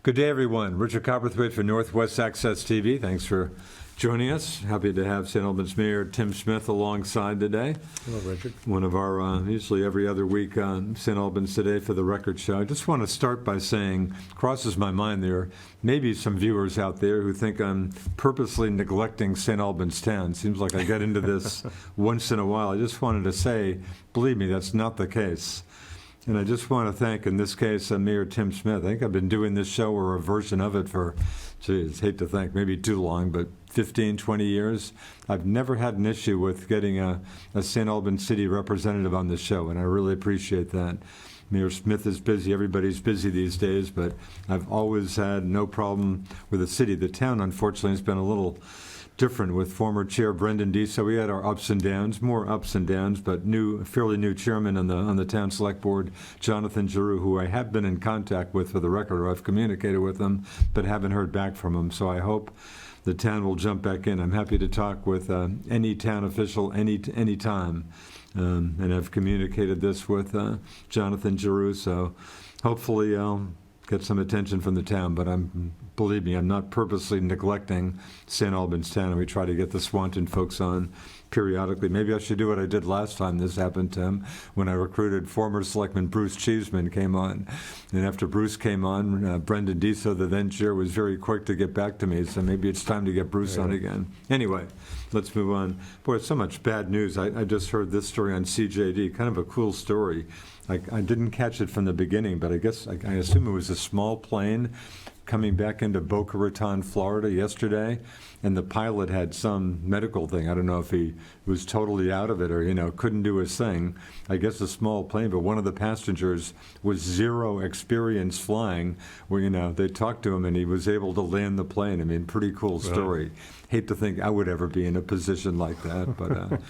Good day, everyone. Richard Copperthwaite for Northwest Access TV. Thanks for joining us. Happy to have St. Albans Mayor Tim Smith alongside today. Hello, Richard. One of our, usually every other week on St. Albans Today for the Record Show. I just want to start by saying, crosses my mind there, maybe some viewers out there who think I'm purposely neglecting St. Albans town. Seems like I get into this once in a while. I just wanted to say, believe me, that's not the case. And I just want to thank, in this case, Mayor Tim Smith. I think I've been doing this show or a version of it for, hate to think, maybe too long, but 15, 20 years. I've never had an issue with getting a St. Albans City representative on the show, and I really appreciate that. Mayor Smith is busy. Everybody's busy these days, but I've always had no problem with the city. The town, unfortunately, has been a little different with former Chair Brendan D. So we had our ups and downs, more ups and downs, but fairly new chairman on the town select board, Jonathan Giroux, who I have been in contact with for the record, or I've communicated with him, but haven't heard back from him. So I hope the town will jump back in. I'm happy to talk with any town official any time, and I've communicated this with Jonathan Giroux. So hopefully I'll get some attention from the town, but believe me, I'm not purposely neglecting St. Albans town, and we try to get the Swanton folks on periodically. Maybe I should do what I did last time this happened to him, when I recruited former Selectman Bruce Cheeseman came on. And after Bruce came on, Brendan Deso, the then chair, was very quick to get back to me, so maybe it's time to get Bruce on again. Anyway, let's move on. Boy, it's so much bad news. I just heard this story on CJD, kind of a cool story. I didn't catch it from the beginning, but I assume it was a small plane coming back into Boca Raton, Florida yesterday, and the pilot had some medical thing. I don't know if he was totally out of it or, couldn't do his thing. I guess a small plane, but one of the passengers was zero experience flying, where, they talked to him and he was able to land the plane. I mean, pretty cool story. Right. Hate to think I would ever be in a position like that, but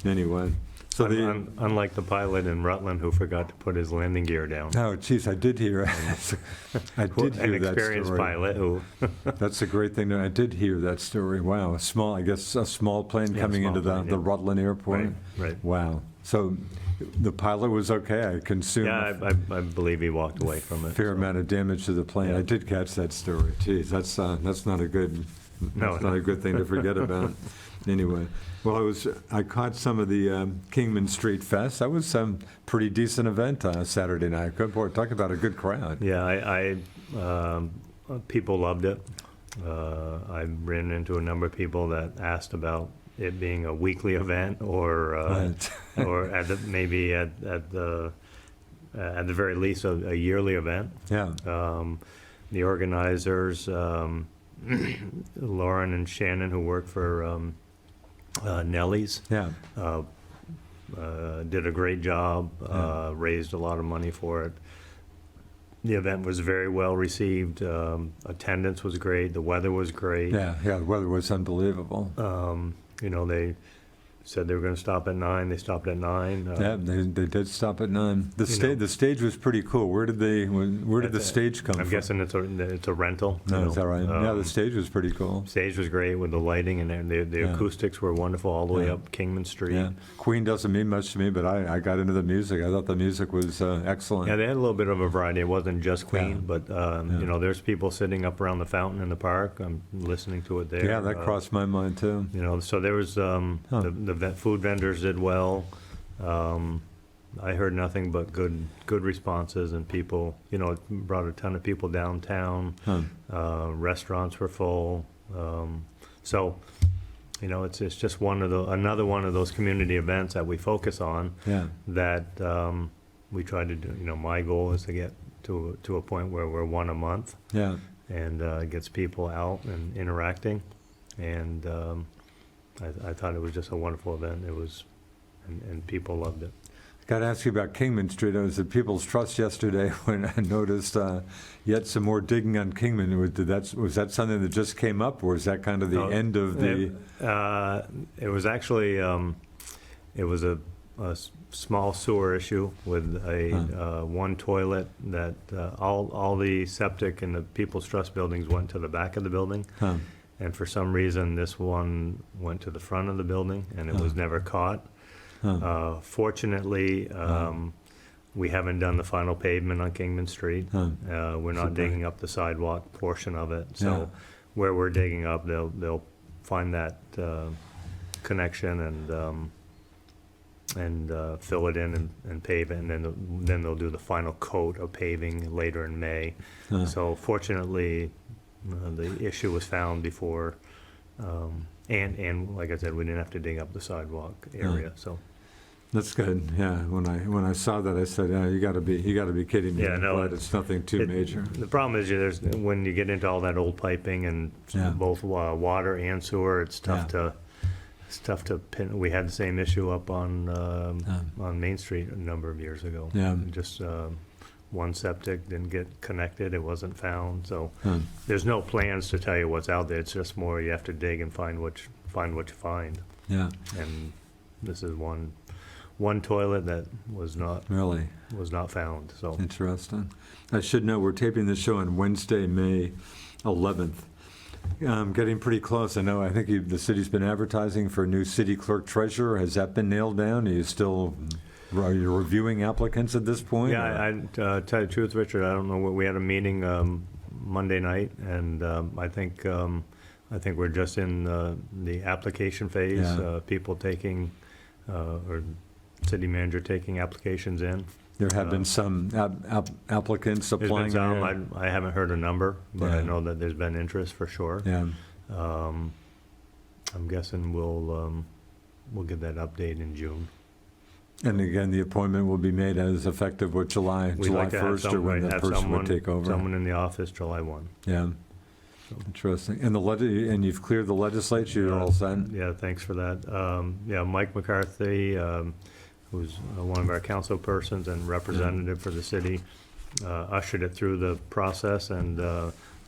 anyway. So unlike the pilot in Rutland who forgot to put his landing gear down. Oh, geez, I did hear an experienced pilot who. That's a great thing. I did hear that story. Wow, a small plane coming into the Rutland airport. Right. Wow. So the pilot was okay. I consumed. Yeah, I believe he walked away from it. Fair amount of damage to the plane. Yeah. I did catch that story. Geez, that's not a good. Not a good thing to forget about. Anyway, well, I caught some of the Kingman Street Fest. That was some pretty decent event Saturday night. Good boy, talk about a good crowd. Yeah, people loved it. I ran into a number of people that asked about it being a weekly event, or or maybe at the very least a yearly event. Yeah. The organizers, Lauren and Shannon, who work for Nellie's, did a great job, raised a lot of money for it. The event was very well received. Attendance was great. The weather was great. Yeah, the weather was unbelievable. They said they were going to stop at 9. They stopped at 9. They did stop at 9. The stage was pretty cool. Where did the stage come from? I'm guessing it's a rental. No, is that right? Yeah, the stage was pretty cool. Stage was great with the lighting, and the acoustics were wonderful all the way up Kingman Street. Yeah. Queen doesn't mean much to me, but I got into the music. I thought the music was excellent. Yeah, they had a little bit of a variety. It wasn't just Queen, but there's people sitting up around the fountain in the park. I'm listening to it there. Yeah, that crossed my mind too. So there was the food vendors did well. I heard nothing but good responses, and people, it brought a ton of people downtown. Restaurants were full. So, it's just another one of those community events that we focus on. Yeah. That we try to do. My goal is to get to a point where we're one a month. Yeah. And it gets people out and interacting, and I thought it was just a wonderful event. It was, and people loved it. Got to ask you about Kingman Street. I was at People's Trust yesterday when I noticed yet some more digging on Kingman. Was that something that just came up, or is that kind of the end of the? It was actually it was a small sewer issue with a one toilet that all the septic in the People's Trust buildings went to the back of the building. And for some reason, this one went to the front of the building, and it was never caught. Fortunately, We haven't done the final pavement on Kingman Street. We're not digging up the sidewalk portion of it. So Yeah. where we're digging up, they'll find that connection and fill it in and pave it, and then they'll do the final coat of paving later in May. So fortunately, the issue was found before, and like I said, we didn't have to dig up the sidewalk area. So That's good, yeah. When I saw that, I said, yeah, you gotta be kidding me. Yeah, no, But it's nothing too major. the problem is when you get into all that old piping and Yeah. both water and sewer, it's tough to pin. We had the same issue up on Main Street a number of years ago. Yeah. Just one septic didn't get connected, it wasn't found, so Huh. there's no plans to tell you what's out there. It's just more you have to dig and find what you find. Yeah, And this is one toilet that was not really found, so. interesting. I should know, we're taping this show on Wednesday, May 11th. Getting pretty close. I think the city's been advertising for a new city clerk treasurer. Has that been nailed down? Are you reviewing applicants at this point? Yeah, I tell you the truth, Richard, I don't know, we had a meeting Monday night, and I think we're just in the application phase. Yeah. People taking, or city manager taking applications in. There have been some applicants There's been applying. some, I haven't heard a number, but I Yeah. know that there's been interest for sure. Yeah, I'm guessing we'll get that update in June. and again, the appointment will be made as effective with July We'd like to have 1st, or when that person would take over. someone in the office July 1. Yeah, interesting. And and you've cleared the legislature, you're all set? Yeah, thanks for that. Yeah, Mike McCarthy, who's one of our council persons and representative for the city, ushered it through the process, and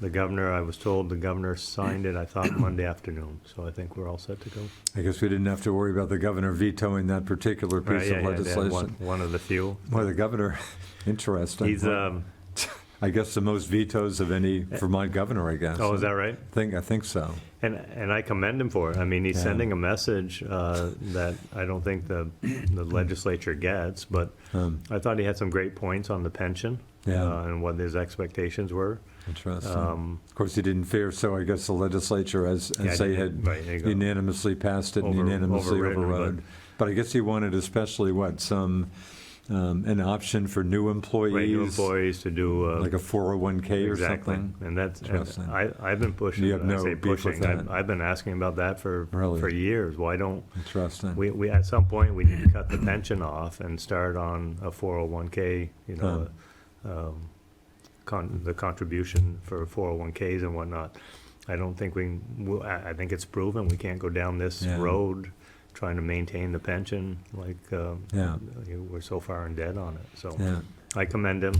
the governor, I was told the governor signed it, I thought, Monday afternoon, so I think we're all set to go. I guess we didn't have to worry about the governor vetoing that particular Right, piece yeah, of yeah, they had legislation. one of the few. Well, the governor, interesting. He's, I guess the most vetoes of any Vermont governor, I guess. oh, is that right? I think so. And I commend him for it. I mean, he's Yeah. sending a message that I don't think the legislature gets, but I thought he had some great points on the pension Yeah. and what his expectations were. Interesting. Um, Of course, he didn't fare, so I guess the legislature, as Yeah, they he had did. Right, there you go. unanimously passed it and Over- unanimously overridden, overrode. But I guess he wanted especially, an option for new employees? Right, new employees to do. Like a 401K or Exactly, something? and that's, Interesting. I've been pushing, You have I no say beef with pushing, that? I've been asking about that for Really? years. Why don't, Interesting. we, at some point, we need to cut the pension off and start on a 401K, the contribution for 401Ks and whatnot. I don't think I think it's proven we can't go down this Yeah. road trying to maintain the pension, like, Yeah. we're so far in debt on it, so. Yeah. I commend him.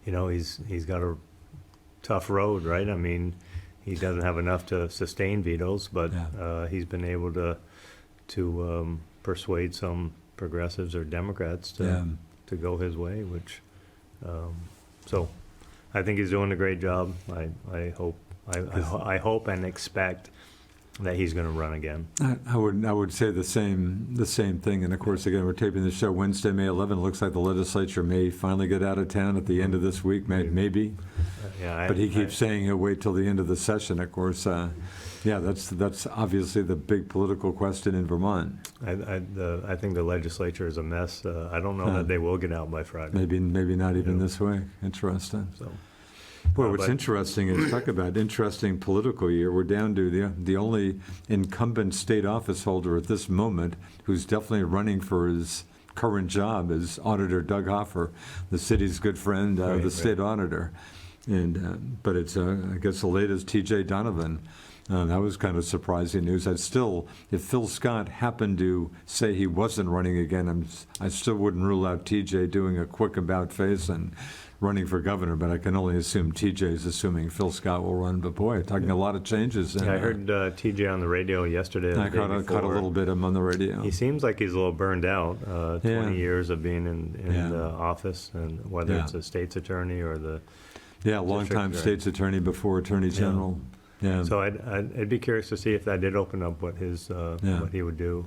He's got a tough road, right? I mean, he doesn't have enough to sustain vetoes, but he's been able to persuade some progressives or Democrats to go his way, which, so I think he's doing a great job. I hope and expect that he's going to run again. I would say the same thing. And of course, again, we're taping the show Wednesday, May 11th. Looks like the legislature may finally get out of town at the end of this week, maybe. But he keeps saying he'll wait till the end of the session. Of course, that's obviously the big political question in Vermont. I think the legislature is a mess. I don't know that they will get out by Friday. Maybe not even this week. Interesting. So. Boy, what's interesting is, talk about interesting political year. We're down to the only incumbent state office holder at this moment who's definitely running for his current job is Auditor Doug Hoffer, the city's good friend, the state auditor. And but it's I guess the latest T.J. Donovan. That was kind of surprising news. If Phil Scott happened to say he wasn't running again, I still wouldn't rule out T.J. doing a quick about face and running for governor, but I can only assume TJ's assuming Phil Scott will run. But boy, talking a lot of changes. Yeah, I heard TJ on the radio yesterday. I caught a little bit of him on the radio. He seems like he's a little burned out. 20 Yeah. years of being in the office, and whether it's a state's attorney or the longtime district, state's attorney before attorney general. Yeah. So I'd be curious to see if that did open up what he would do.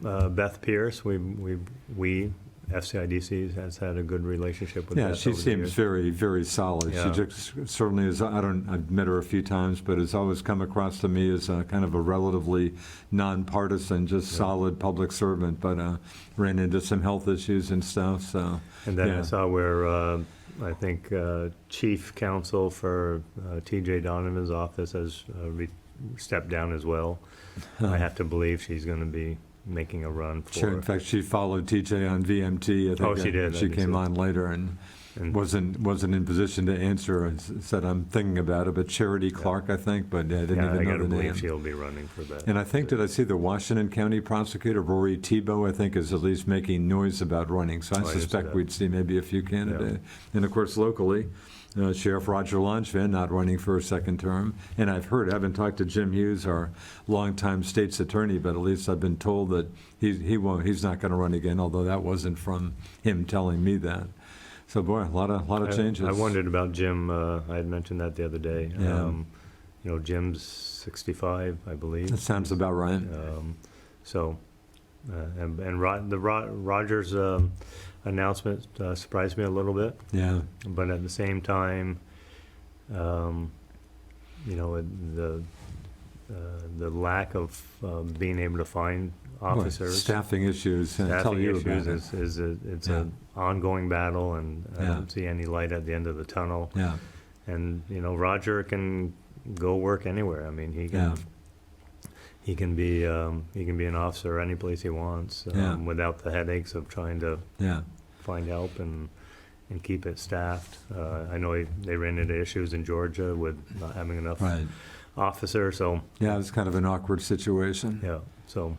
Beth Pierce, we FCIDC has had a good relationship with Yeah, Beth she over the seems years. very, very solid. Yeah. She just certainly is, I've met her a few times, but has always come across to me as a kind of a relatively nonpartisan, just solid public servant, but ran into some health issues and stuff, so. And then yeah. I saw where, I think, chief counsel for TJ Donovan's office has stepped down as well. I have to believe she's going to be making a run for. Sure, in fact, she followed TJ on VMT. I think Oh, she did. She I did came see. on later and And- wasn't in position to answer. Said, I'm thinking about it, but Charity Clark, I think, but I didn't Yeah, I even know gotta the name. believe she'll be running for that. And I think, did I see the Washington County prosecutor, Rory Tebow, I think, is at least making noise about running. So I Oh, I didn't see suspect that. we'd see maybe a few candidates. And of course, locally, Sheriff Roger Langevin not running for a second term. And I've heard, I haven't talked to Jim Hughes, our longtime state's attorney, but at least I've been told that he's not going to run again, although that wasn't from him telling me that. So boy, a lot of changes. I wondered about Jim. I had mentioned that the other day. Yeah. Jim's 65, I believe. That sounds about right. Roger's announcement surprised me a little bit, Yeah. but at the same time, the lack of being able to find Boy, officers, staffing issues. Tell staffing you issues about it. it's Yeah. an ongoing battle, and I Yeah. don't see any light at the end of the tunnel. Yeah. And Roger can go work anywhere. I mean, he can. Yeah. He can be an officer any place he wants, Yeah. without the headaches of trying to Yeah. find help and keep it staffed. I know they ran into issues in Georgia with not having enough Right. officers. So Yeah, it's kind of an awkward situation. yeah, so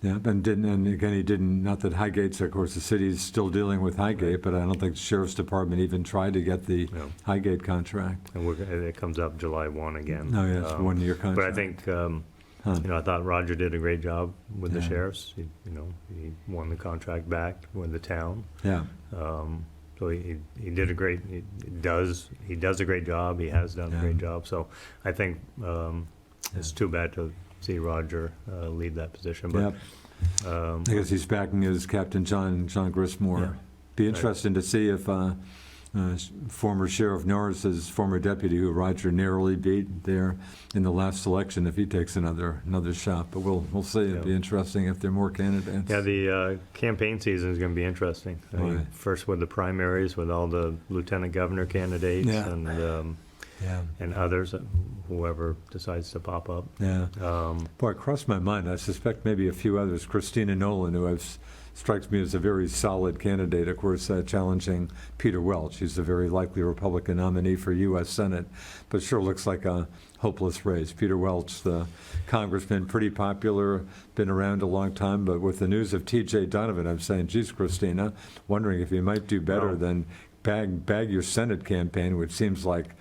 Yeah, and again, he didn't, not that Highgate's, of course, the city's still dealing with Highgate, but I don't think the Sheriff's Department even tried to get the yeah. Highgate contract. And it comes up July 1 again. Oh, yeah, it's a one-year contract. But I think I thought Roger did a great job with the Yeah. sheriffs. He won the contract back with the town. Yeah, So he did he does a great job. He has done Yeah. a great job. So I think it's too bad to see Roger leave that position. But I guess he's backing his Captain John Grismore. Yeah. Be interesting to see if former Sheriff Norris's former deputy, who Roger narrowly beat there in the last election, if he takes another shot. But we'll see. It'll be Yeah. interesting if there are more candidates. yeah, the campaign season is going to be interesting. I mean, Right. first with the primaries, with all the lieutenant governor candidates Yeah. Yeah, and others, whoever decides to pop up. yeah. Um, Boy, it crossed my mind. I suspect maybe a few others. Christina Nolan, who strikes me as a very solid candidate, of course, challenging Peter Welch. He's a very likely Republican nominee for U.S. Senate, but sure looks like a hopeless race. Peter Welch, the congressman, pretty popular, been around a long time, but with the news of T.J. Donovan, I'm saying, geez, Christina, wondering if you might do better Well- than bag your Senate campaign, which seems like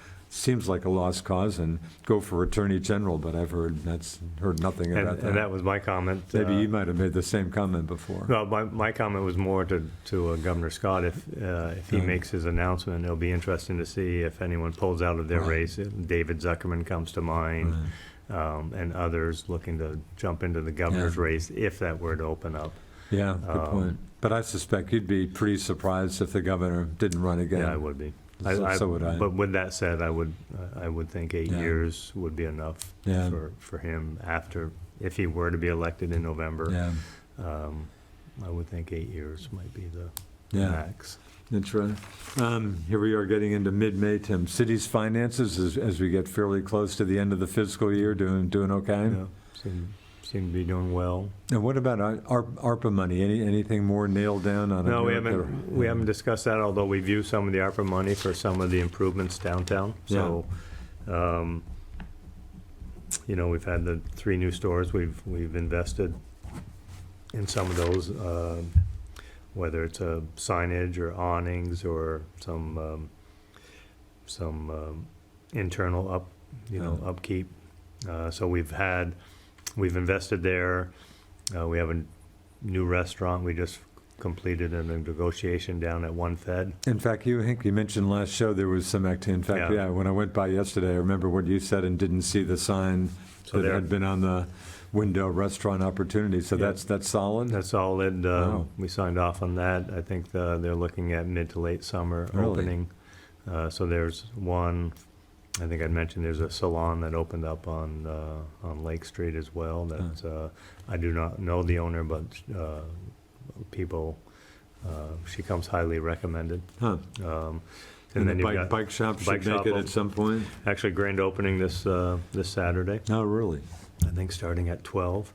a lost cause, and go for Attorney General, but I've heard nothing and, about that. and that was my comment. Maybe you might have made the same comment before. Well, my comment was more to Governor Scott. If he Right. makes his announcement, it'll be interesting to see if anyone pulls out of their Right. race. David Zuckerman comes to mind, and others looking to jump into the governor's Yeah. race if that were to open up. Yeah, good Um, point. But I suspect you'd be pretty surprised if the governor didn't run again. Yeah, I would be. So would I. But with that said, I would think 8 Yeah. years would be enough Yeah. for him if he were to be elected in November. Yeah, I would think 8 years might be the Yeah. max. that's right. Here we are getting into mid-May, Tim. City's finances, as we get fairly close to the end of the fiscal year, doing okay? Yeah, seem to be doing well. And what about ARPA money? Anything more nailed down on it? No, we haven't discussed that, although we've used some of the ARPA money for some of the improvements downtown. So, we've had the 3 new stores. We've invested in some of those, whether it's signage or awnings or some internal upkeep. So we've invested there. We have a new restaurant. We just completed a negotiation down at One Fed. In fact, I think you mentioned last show there was some activity. In fact, Yeah. when I went by yesterday, I remember what you said and didn't see the sign So that there- had been on the window restaurant opportunity. So Yeah. that's solid? That's solid. Wow. We signed off on that. I think they're looking at mid to late summer Really? opening. So there's one, I think I'd mentioned there's a salon that opened up on Lake Street as well. That I do not know the owner, but people, she comes highly recommended. Huh. And And then the you've got bike shop bike should make shop it at some point? actually grand opening this Saturday. Oh, really? I think starting at 12.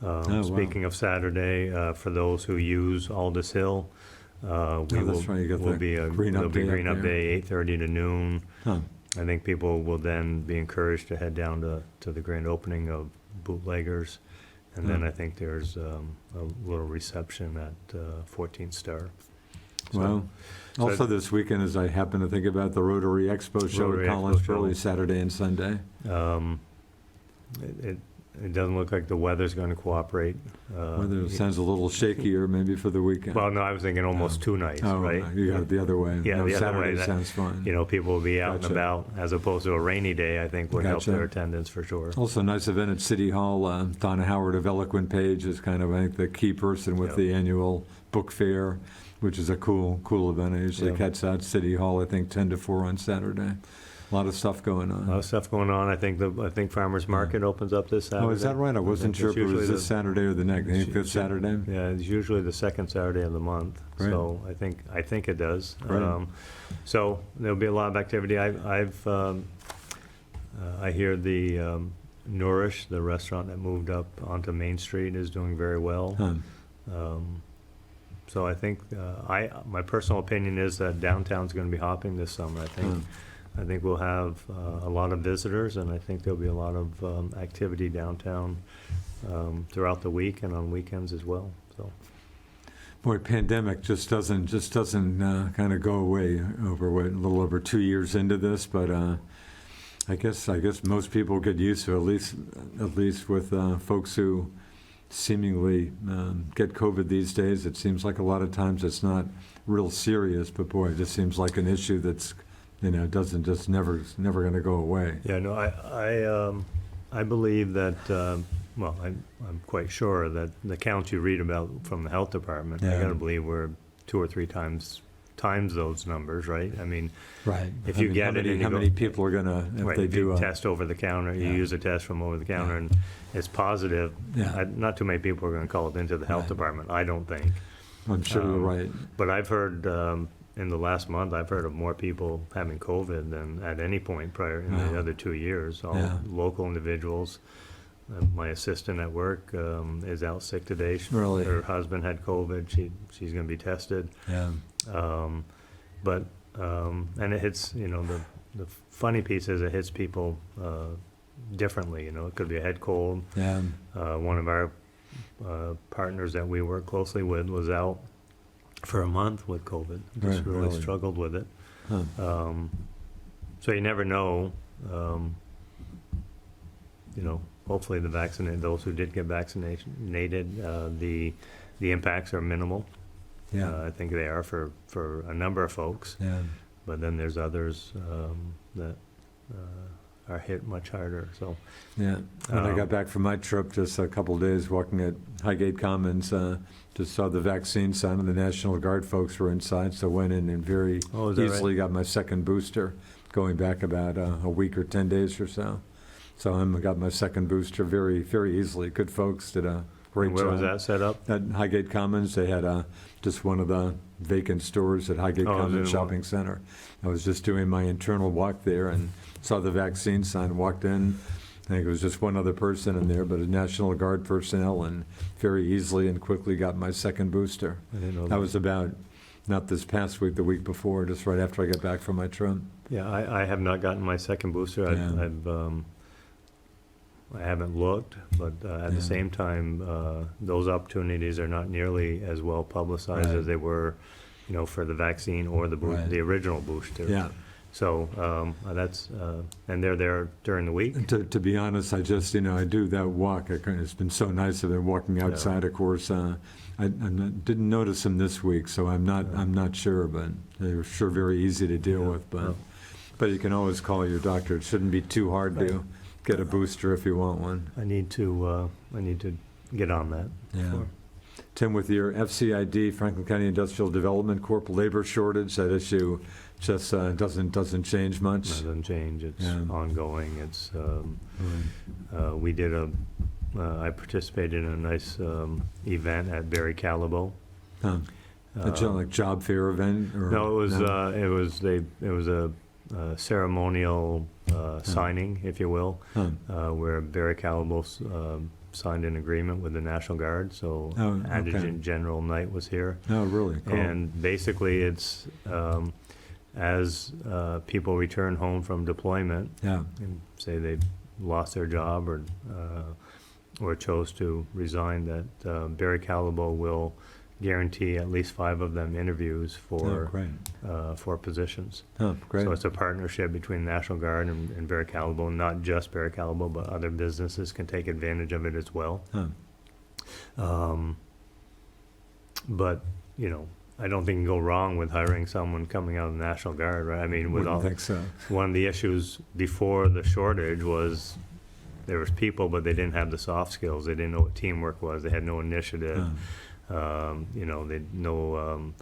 wow. Speaking of Saturday, for those who use Aldous Hill, that's right, you got will the be a green there'll up be day green up up there. day, 8:30 to noon. Huh. I think people will then be encouraged to head down to the grand opening of Bootleggers, and then Hmm. I think there's a little reception at 14th Star. So- Well, so- also this weekend, as I happen to think about, the Rotary Expo show Rotary at Expo Collins show. Early Saturday and Sunday. It doesn't look like the weather's going to cooperate. Weather sounds a little shakier maybe for the weekend. Well, no, I was thinking almost Oh. 2 nights, Oh, right? you got it the other way. Yeah, No, the other Saturday way, that- sounds fine. You know, people will be out and Gotcha. about, as opposed to a rainy day, I think would help Gotcha. their attendance for sure. Also, a nice event at City Hall. Donna Howard of Eloquent Page is kind of, I think, the key person with Yep. the annual book fair, which is a cool event. I usually Yep. catch that at City Hall, I think, 10 to 4 on Saturday. A lot of stuff going A lot on. of stuff going on. I think Farmers Market opens up this Saturday. Oh, is that right? I wasn't think sure it's if it was usually this Saturday or the next. I think this Saturday? Yeah, it's usually the second Saturday of the month. Great. So I think it does. Great. So there'll be a lot of activity. I hear the Nourish, the restaurant that moved up onto Main Street, is doing very well. Huh. So I think my personal opinion is that downtown's going to be hopping this summer. I think we'll have a lot of visitors, and I think there'll be a lot of activity downtown throughout the week and on weekends as well. So Boy, pandemic just doesn't kind of go away over a little over 2 years into this, but I guess most people get used to it, at least with folks who seemingly get COVID these days. It seems like a lot of times it's not real serious, but boy, it just seems like an issue that's doesn't just never going to go away. yeah, no, I believe that. Well, I'm quite sure that the counts you read about from the health department, I Yeah. got to believe we're 2 or 3 times those numbers, right? I mean, Right. If you get it and you how go- many people are gonna if right, they if do you a test over the counter, you Yeah. use a test from over the counter, Yeah. and it's positive. Yeah. Not too many people are going to call it into the health Right. department, I don't think. I'm sure you're right. But I've heard in the last month, I've heard of more people having COVID than at any point prior in the Wow. other 2 years. All Yeah. local individuals. My assistant at work is out sick today. Really? Her husband had COVID. She's going to be tested. Yeah. And it hits. The funny piece is it hits people differently. It could be a head cold. Yeah. One of our partners that we work closely with was out for a month with COVID. Just Right, really really? struggled with it. Huh. So you never know. Hopefully those who did get vaccinated, the impacts are minimal. Yeah. I think they are for a number of folks. Yeah. But then there's others that are hit much harder. So Yeah. When I got back from my trip, just a couple of days walking at Highgate Commons, just saw the vaccine sign, and the National Guard folks were inside, so went in and very Oh, is that right? easily got my second booster, going back about a week or 10 days or so. So I got my second booster very, very easily. Good folks did a great where job. was that set up? At Highgate Commons, they had just one of the vacant stores at Highgate Oh, Commons is it one? Shopping Center. I was just doing my internal walk there and saw the vaccine sign, walked in. I think it was just one other person in there, but a National Guard personnel, and very easily and quickly got my second booster. I didn't know That was about, not this past week, the week before, just right after I got back from my trip. Yeah, I have not gotten my second booster. Yeah. I haven't looked, but at Yeah. the same time, those opportunities are not nearly as well publicized Right. as they were, for the vaccine or Right. the original booster. Yeah. So that's and they're there during the week. To be honest, I just, I do that walk. It's been so nice. I've been walking outside, of course. I didn't notice them this week, so I'm not sure, but they're sure very easy to deal with. But you can always call your doctor. It shouldn't be too hard to get a booster if you want one. I need to get on that. Yeah. Sure. Tim, with your FCID, Franklin County Industrial Development Corp. labor shortage, that issue just doesn't change much. Doesn't change. It's ongoing. It's Right. we did I participated in a nice event at Barry Callebaut. Huh. Like job fair event? Or, No, it was a ceremonial signing, if you will, where Barry Callebaut signed an agreement with the National Guard. So Adjutant General Knight was here. Oh, really? Cool. And basically, it's as people return home from deployment, and say they lost their job or chose to resign, that Barry Callebaut will guarantee at least 5 of them interviews for positions. Oh, great. So it's a partnership between National Guard and Barry Callebaut, not just Barry Callebaut, but other businesses can take advantage of it as well. But, you know, I don't think you can go wrong with hiring someone coming out of the National Guard, right? I mean, Wouldn't think so. one of the issues before the shortage was there was people, but they didn't have the soft skills. They didn't know what teamwork was. They had no initiative. You know, they no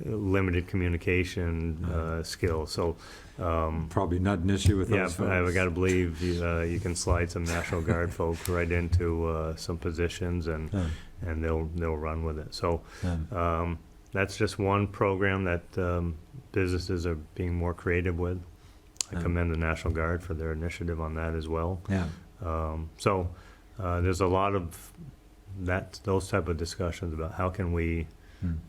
limited communication skills. So probably not an issue with those folks. I got to believe you can slide some National Guard folks right into some positions, and they'll run with it. So that's just one program that businesses are being more creative with. I commend the National Guard for their initiative on that as well. So there's a lot of those type of discussions about how can we,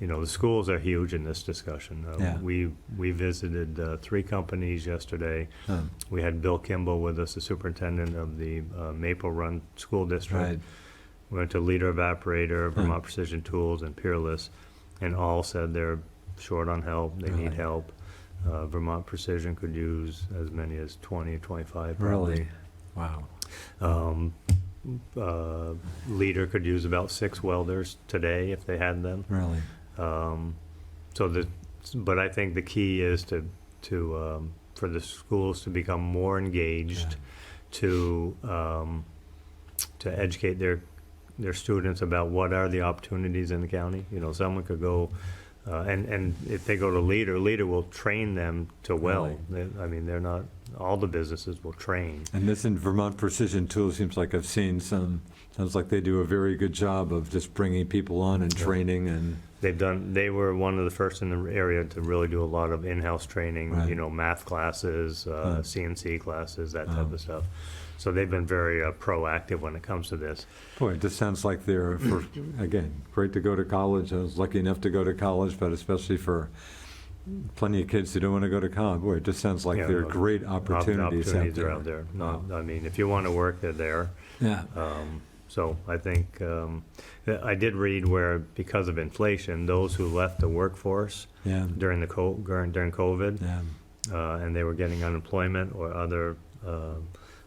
you know, the schools are huge in this discussion. We visited 3 companies yesterday. We had Bill Kimball with us, the superintendent of the Maple Run School District. Right. We went to Leader Evaporator, Vermont Precision Tools, and Peerless, and all said they're short on help. They need help. Vermont Precision could use as many as 20 or 25 probably. Wow. Leader could use about 6 welders today if they had them. Really? But I think the key is to for the schools to become more engaged, to educate their students about what are the opportunities in the county. You know, someone could go. And if they go to Leader will train them to weld. Really? They're not, all the businesses will train. And this in Vermont Precision Tools seems like I've seen sounds like they do a very good job of just bringing people on and training. And they were one of the first in the area to really do a lot of in-house training, you know, math classes, CNC classes, that type of stuff. So they've been very proactive when it comes to this. Boy, it just sounds like they're, again, great to go to college. I was lucky enough to go to college, but especially for plenty of kids who don't want to go to college. Boy, it just sounds like there are great opportunities out there. Are out there. If you want to work, they're there. Yeah. So I think I did read where, because of inflation, those who left the workforce during COVID, and they were getting unemployment or other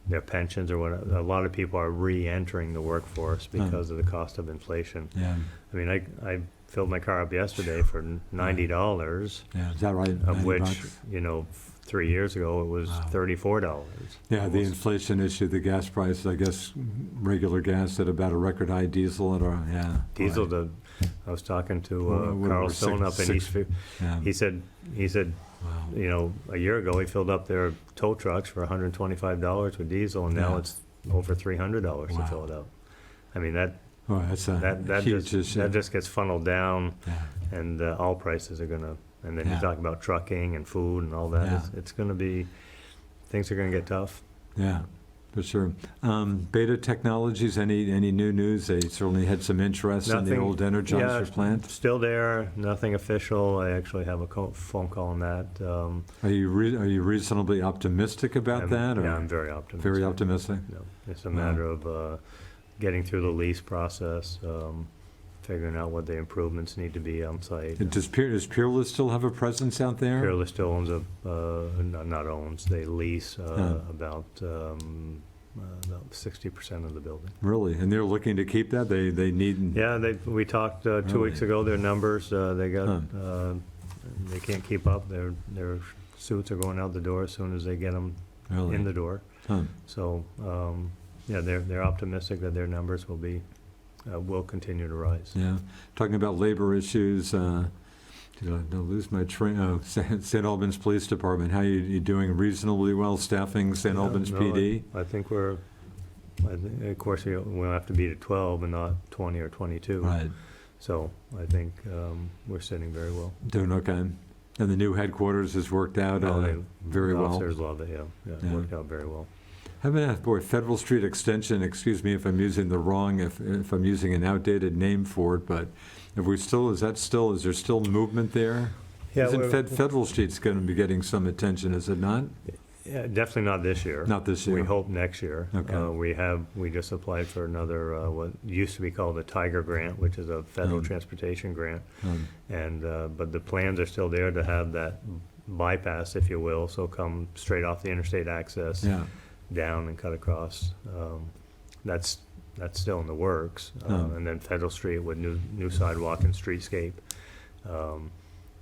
their pensions or what, a lot of people are re-entering the workforce because of the cost of inflation. I mean, I filled my car up yesterday for $90. Yeah, is that right? Of which, $90? you know, 3 years ago it was $34. Yeah, the inflation issue, the gas prices, I guess regular gas at about a record high, diesel at diesel. I was talking to Carl Stone up in East. He said. Wow. You know, a year ago he filled up their tow trucks for $125 with diesel, and now it's over $300 to fill it up. I mean that's a huge issue. That just gets funneled down, and all prices are gonna. And then you talk about trucking and food and all that. It's gonna be, things are gonna get tough. Yeah, for sure. Beta Technologies, any new news? They certainly had some interest in the old Energizer plant. Still there, nothing official. I actually have a phone call on that. Are you reasonably optimistic about that? Or? Yeah, I'm very optimistic. Very optimistic? No, it's a matter of getting through the lease process, figuring out what the improvements need to be on site. Does Peerless still have a presence out there? Peerless still owns they lease about 60% of the building. Really? And they're looking to keep that? They need... Yeah, we talked 2 weeks ago, their numbers, they can't keep up. Their suits are going out the door as soon as they get them Really? in the door. Huh. So, yeah, they're optimistic that their numbers will continue to rise. Yeah. Talking about labor issues, did I lose my train? Oh, St. Albans Police Department. How you doing? Reasonably well staffing St. Yeah, Albans no, PD? I think of course, we'll have to be at 12 and not 20 or 22. Right. So I think we're sitting very well. Doing okay. And the new headquarters has worked out very The well. officers love it, yeah. Yeah. Worked out very well. Haven't asked, boy, Federal Street Extension, excuse me if I'm using if I'm using an outdated name for it, but is there still movement there? Yeah, Isn't Federal Street's going to be getting some attention, is it not? Yeah, definitely not this year. Not this year. We hope next year. Okay. We just applied for another, what used to be called a Tiger Grant, which is a federal transportation grant. And, but the plans are still there to have that bypass, if you will, so come straight off the interstate access. Yeah. Down and cut across. That's still in the works. And then Federal Street with new sidewalk and streetscape,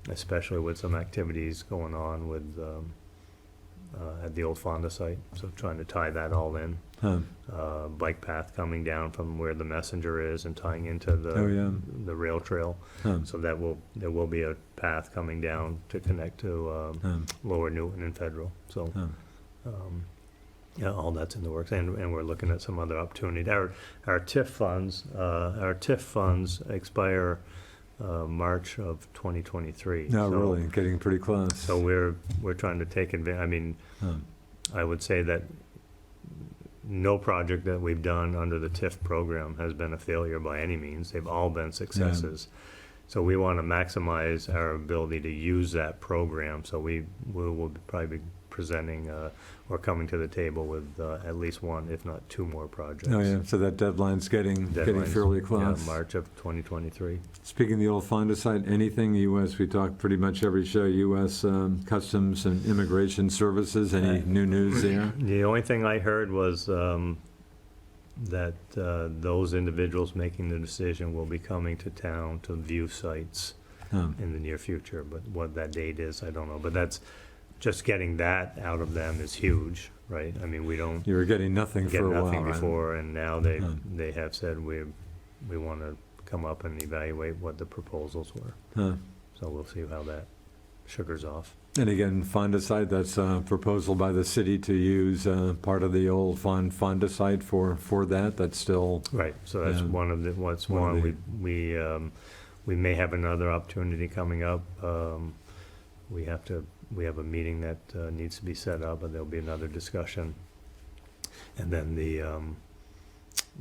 especially with some activities going on with at the old Fonda site. So trying to tie that all in. Bike path coming down from where the Messenger is and tying into the rail trail. So there will be a path coming down to connect to Lower Newton and Federal. So. Yeah, all that's in the works, and we're looking at some other opportunity. Our Tif funds expire March of 2023. No, so, really, getting pretty close. So we're trying to take advantage. I mean, I would say that no project that we've done under the TIF program has been a failure by any means. They've all been successes. So we want to maximize our ability to use that program. So we will probably be presenting or coming to the table with at least one, if not two more projects. Oh, yeah, so that deadline's getting fairly close. Yeah, March of 2023. Speaking of the old Fonda site, anything U.S., we talk pretty much every show, U.S. Customs and Immigration Services, any new news there? The only thing I heard was that those individuals making the decision will be coming to town to view sites in the near future, but what that date is, I don't know. But that's just getting that out of them is huge, right? I mean, we don't You were getting nothing for a while, nothing right? before, and now they have said we want to come up and evaluate what the proposals were. So we'll see how that sugars off. And again, Fonda site, that's a proposal by the city to use part of the old Fonda site for that. That's still Right, so that's one of the, we may have another opportunity coming up. We have a meeting that needs to be set up, and there'll be another discussion. And then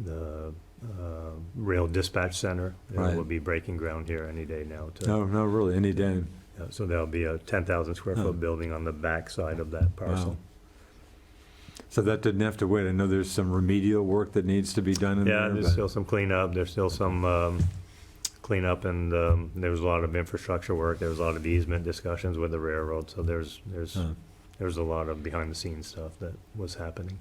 the rail dispatch center will be breaking ground here any day now. No, really, any day. So there'll be a 10,000 square foot building on the back side of that parcel. Wow. So that didn't have to wait. I know there's some remedial work that needs to be done in there. Yeah, there's still some cleanup. There's still some cleanup, and there was a lot of infrastructure work. There was a lot of easement discussions with the railroad. So there's a lot of behind the scenes stuff that was happening.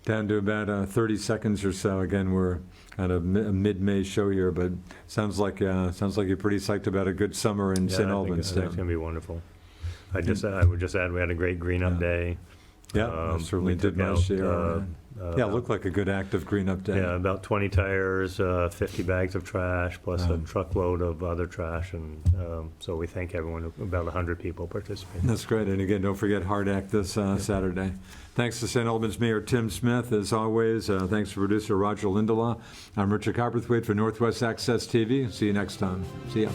Down to about 30 seconds or so. Again, we're at a mid-May show here, but sounds like you're pretty psyched about a good summer in St. Albans. I think it's going to be wonderful. I would just add we had a great green up day. Yeah, certainly did last year. Yeah, it looked like a good active green up day. Yeah, about 20 tires, 50 bags of trash, plus a truckload of other trash, and so we thank everyone. About 100 people participated. That's great, and again, don't forget Hard Act this Saturday. Thanks to St. Albans Mayor Tim Smith, as always. Thanks to producer Roger Lindelof. I'm Richard Copperthwaite for Northwest Access TV. See you next time. See ya.